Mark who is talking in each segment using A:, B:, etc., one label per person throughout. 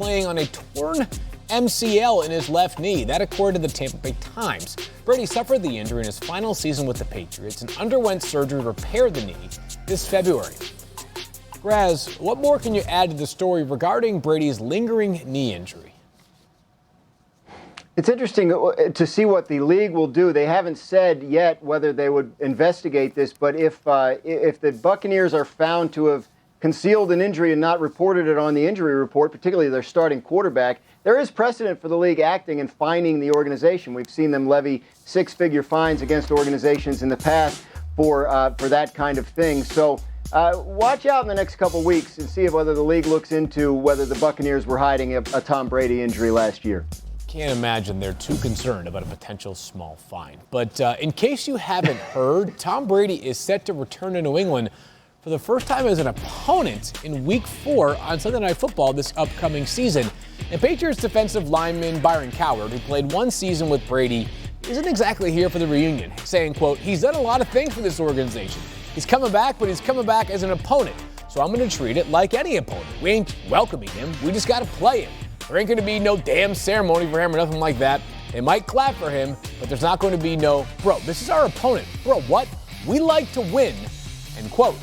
A: playing on a torn MCL in his left knee. That according to the Tampa Bay Times. Brady suffered the injury in his final season with the Patriots and underwent surgery to repair the knee this February. Graz, what more can you add to the story regarding Brady's lingering knee injury?
B: It's interesting to see what the league will do. They haven't said yet whether they would investigate this, but if the Buccaneers are found to have concealed an injury and not reported it on the injury report, particularly their starting quarterback, there is precedent for the league acting and fining the organization. We've seen them levy six-figure fines against organizations in the past for that kind of thing. So watch out in the next couple weeks and see whether the league looks into whether the Buccaneers were hiding a Tom Brady injury last year.
A: Can't imagine they're too concerned about a potential small fine. But in case you haven't heard, Tom Brady is set to return to New England for the first time as an opponent in Week 4 on Sunday Night Football this upcoming season. And Patriots defensive lineman Byron Coward, who played one season with Brady, isn't exactly here for the reunion, saying, quote, "He's done a lot of things for this organization. He's coming back, but he's coming back as an opponent. So I'm going to treat it like any opponent. We ain't welcoming him. We just got to play him. There ain't going to be no damn ceremony for him or nothing like that. They might clap for him, but there's not going to be no, bro, this is our opponent. Bro, what? We like to win," end quote.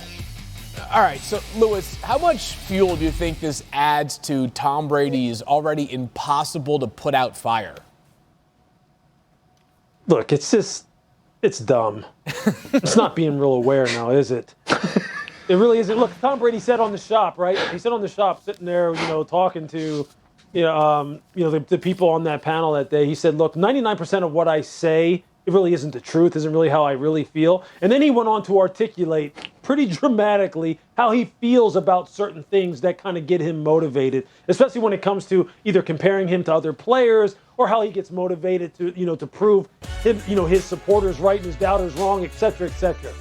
A: All right, so, Lewis, how much fuel do you think this adds to Tom Brady's already impossible to put out fire?
C: Look, it's dumb. It's not being real aware now, is it? It really isn't. Look, Tom Brady said on the shop, right? He said on the shop, sitting there, talking to the people on that panel that day. He said, look, 99% of what I say, it really isn't the truth, isn't really how I really feel. And then he went on to articulate pretty dramatically how he feels about certain things that kind of get him motivated, especially when it comes to either comparing him to other players or how he gets motivated to prove him, his supporters right and his doubters wrong, et cetera, et cetera.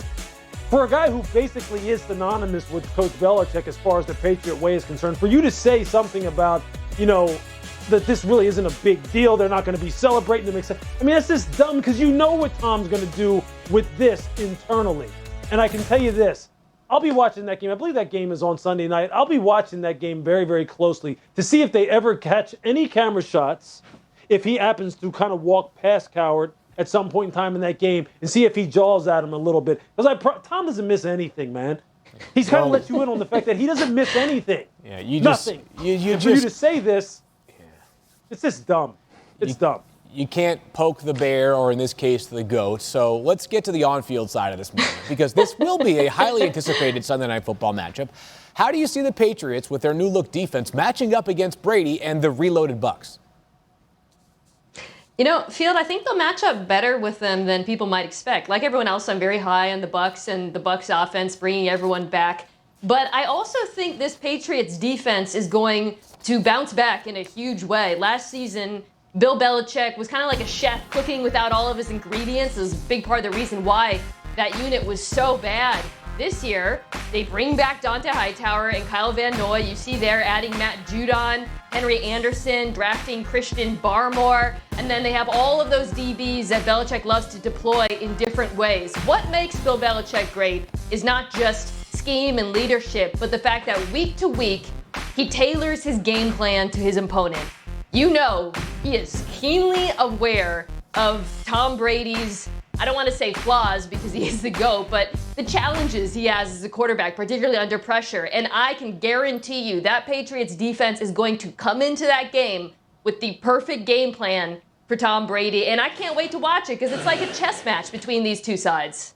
C: For a guy who basically is synonymous with Coach Belichick as far as the Patriot way is concerned, for you to say something about, that this really isn't a big deal, they're not going to be celebrating them, etc. I mean, that's just dumb because you know what Tom's going to do with this internally. And I can tell you this, I'll be watching that game. I believe that game is on Sunday night. I'll be watching that game very, very closely to see if they ever catch any camera shots, if he happens to kind of walk past Coward at some point in time in that game and see if he jaws at him a little bit. Because Tom doesn't miss anything, man. He's kind of let you in on the fact that he doesn't miss anything.
A: Yeah,
C: nothing. For you to say this, it's just dumb. It's dumb.
A: You can't poke the bear, or in this case, the goat. So let's get to the on-field side of this moment, because this will be a highly anticipated Sunday Night Football matchup. How do you see the Patriots with their new look defense matching up against Brady and the reloaded Bucs?
D: Field, I think they'll match up better with them than people might expect. Like everyone else, I'm very high on the Bucs and the Bucs offense, bringing everyone back. But I also think this Patriots defense is going to bounce back in a huge way. Last season, Bill Belichick was kind of like a chef cooking without all of his ingredients. It was a big part of the reason why that unit was so bad. This year, they bring back Dante Hightower and Kyle Van Noy. You see there adding Matt Judon, Henry Anderson, drafting Christian Barmore, and then they have all of those DBs that Belichick loves to deploy in different ways. What makes Bill Belichick great is not just scheme and leadership, but the fact that week to week, he tailors his game plan to his opponent. He is keenly aware of Tom Brady's, I don't want to say flaws because he is the GOAT, but the challenges he has as a quarterback, particularly under pressure. And I can guarantee you that Patriots defense is going to come into that game with the perfect game plan for Tom Brady. And I can't wait to watch it because it's like a chess match between these two sides.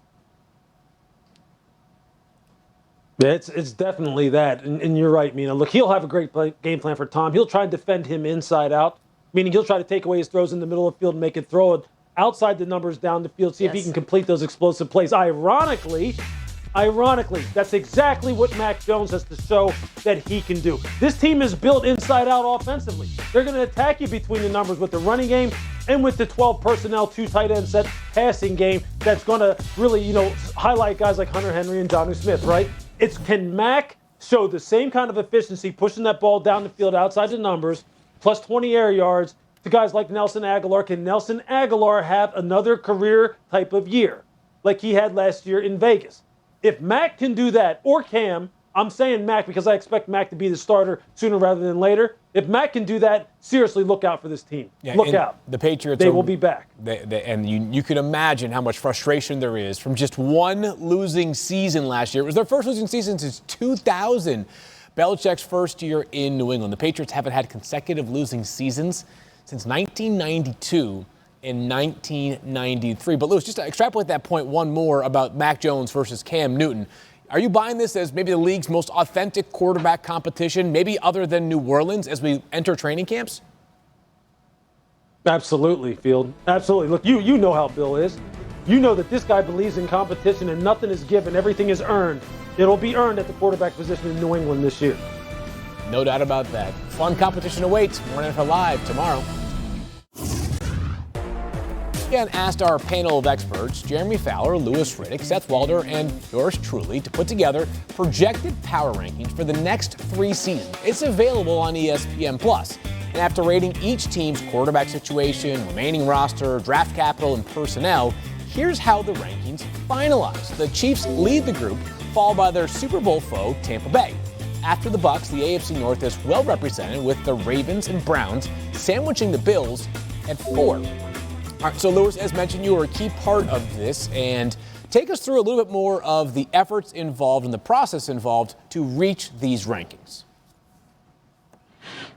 C: Yeah, it's definitely that. And you're right, Mina. Look, he'll have a great game plan for Tom. He'll try to defend him inside out, meaning he'll try to take away his throws in the middle of the field and make it throw it outside the numbers down the field, see if he can complete those explosive plays. Ironically, that's exactly what Mac Jones has to show that he can do. This team is built inside out offensively. They're going to attack you between the numbers with the running game and with the 12 personnel, 2 tight end set passing game that's going to really, highlight guys like Hunter Henry and Jonnu Smith, right? Can Mac show the same kind of efficiency pushing that ball down the field outside the numbers, plus 20 air yards, to guys like Nelson Aguilar? Can Nelson Aguilar have another career type of year like he had last year in Vegas? If Mac can do that, or Cam, I'm saying Mac because I expect Mac to be the starter sooner rather than later. If Mac can do that, seriously, look out for this team.
A: Yeah,
C: look out.
A: The Patriots
C: They will be back.
A: And you can imagine how much frustration there is from just one losing season last year. It was their first losing season since 2000. Belichick's first year in New England. The Patriots haven't had consecutive losing seasons since 1992 and 1993. But Lewis, just to extrapolate that point one more about Mac Jones versus Cam Newton. Are you buying this as maybe the league's most authentic quarterback competition, maybe other than New Orleans, as we enter training camps?
C: Absolutely, Field. Absolutely. Look, you know how Bill is. You know that this guy believes in competition and nothing is given. Everything is earned. It'll be earned at the quarterback position in New England this year.
A: No doubt about that. Fun competition awaits. More NFL Live tomorrow. Again, asked our panel of experts, Jeremy Fowler, Lewis Riddick, Seth Walder, and yours truly, to put together projected power rankings for the next 3 seasons. It's available on ESPN+. And after rating each team's quarterback situation, remaining roster, draft capital, and personnel, here's how the rankings finalize. The Chiefs lead the group, followed by their Super Bowl foe, Tampa Bay. After the Bucs, the AFC North is well represented, with the Ravens and Browns sandwiching the Bills at 4. All right, so Lewis, as mentioned, you are a key part of this, and take us through a little bit more of the efforts involved and the process involved to reach these rankings.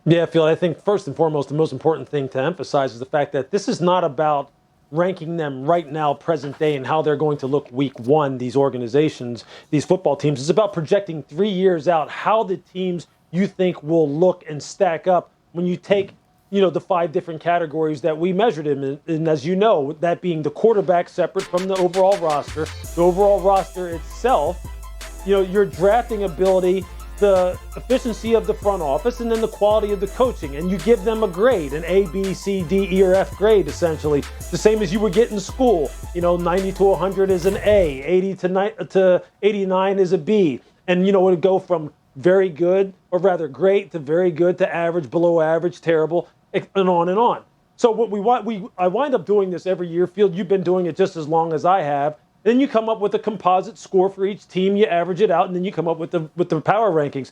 C: Yeah, Phil, I think first and foremost, the most important thing to emphasize is the fact that this is not about ranking them right now, present day, and how they're going to look week 1, these organizations, these football teams. It's about projecting 3 years out how the teams you think will look and stack up when you take the 5 different categories that we measured him in. And as you know, that being the quarterback separate from the overall roster, the overall roster itself, your drafting ability, the efficiency of the front office, and then the quality of the coaching. And you give them a grade, an A, B, C, D, E, or F grade, essentially. The same as you would get in school. 90 to 100 is an A, 80 to 89 is a B. And, it would go from very good, or rather great, to very good, to average, below average, terrible, and on and on. So what I wind up doing this every year. Field, you've been doing it just as long as I have. Then you come up with a composite score for each team, you average it out, and then you come up with the power rankings.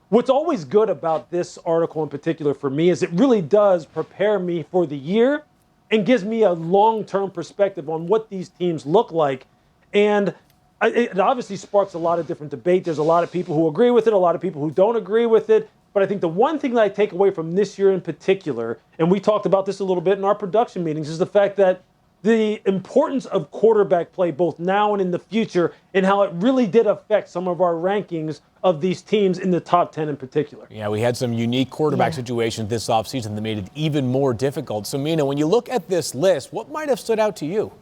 C: What's always good about this article in particular for me is it really does prepare me for the year and gives me a long-term perspective on what these teams look like. And it obviously sparks a lot of different debate. There's a lot of people who agree with it, a lot of people who don't agree with it. But I think the one thing that I take away from this year in particular, and we talked about this a little bit in our production meetings, is the fact that the importance of quarterback play both now and in the future, and how it really did affect some of our rankings of these teams in the top 10 in particular.
A: Yeah, we had some unique quarterback situations this offseason that made it even more difficult. So, Mina, when you look at this list, what might have stood out to you?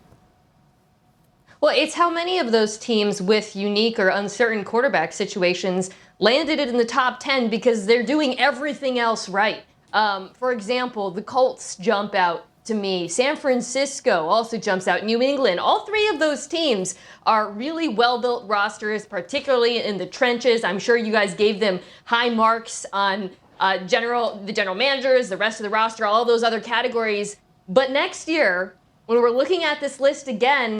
D: Well, it's how many of those teams with unique or uncertain quarterback situations landed it in the top 10 because they're doing everything else right. For example, the Colts jump out to me. San Francisco also jumps out. New England. All 3 of those teams are really well-built rosters, particularly in the trenches. I'm sure you guys gave them high marks on the general managers, the rest of the roster, all those other categories. But next year, when we're looking at this list again,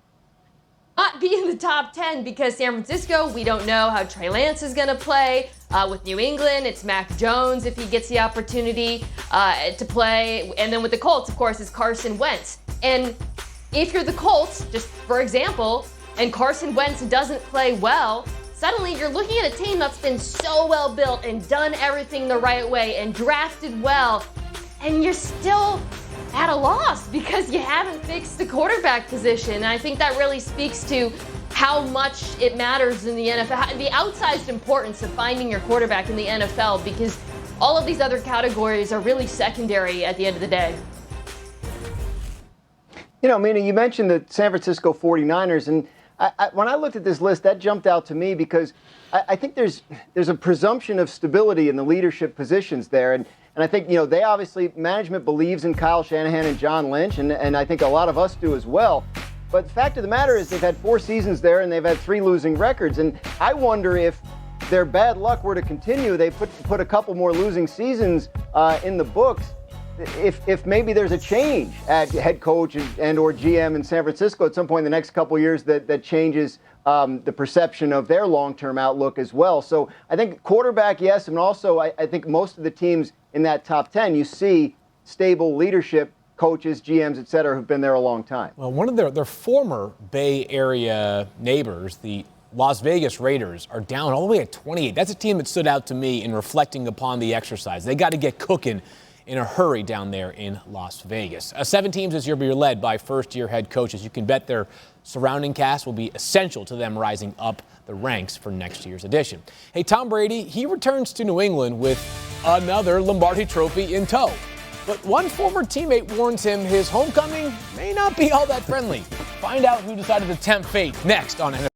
D: not be in the top 10 because San Francisco, we don't know how Trey Lance is going to play. With New England, it's Mac Jones if he gets the opportunity to play. And then with the Colts, of course, it's Carson Wentz. And if you're the Colts, just for example, and Carson Wentz doesn't play well, suddenly you're looking at a team that's been so well built and done everything the right way and drafted well, and you're still at a loss because you haven't fixed the quarterback position. And I think that really speaks to how much it matters in the NFL, the outsized importance of finding your quarterback in the NFL, because all of these other categories are really secondary at the end of the day.
B: Mina, you mentioned the San Francisco 49ers, and when I looked at this list, that jumped out to me because I think there's a presumption of stability in the leadership positions there. And I think, they obviously, management believes in Kyle Shanahan and John Lynch, and I think a lot of us do as well. But the fact of the matter is they've had 4 seasons there and they've had 3 losing records. And I wonder if their bad luck were to continue, they put a couple more losing seasons in the books. if maybe there's a change at head coach and or GM in San Francisco at some point in the next couple of years that changes the perception of their long-term outlook as well. So I think quarterback, yes, and also I think most of the teams in that top 10, you see stable leadership, coaches, GMs, et cetera, who've been there a long time.
A: Well, one of their former Bay Area neighbors, the Las Vegas Raiders, are down all the way at 28. That's a team that stood out to me in reflecting upon the exercise. They got to get cooking in a hurry down there in Las Vegas. 7 teams this year will be led by first-year head coaches. You can bet their surrounding cast will be essential to them rising up the ranks for next year's edition. Hey, Tom Brady, he returns to New England with another Lombardi Trophy in tow. But one former teammate warns him his homecoming may not be all that friendly. Find out who decided to tempt fate next on NFL.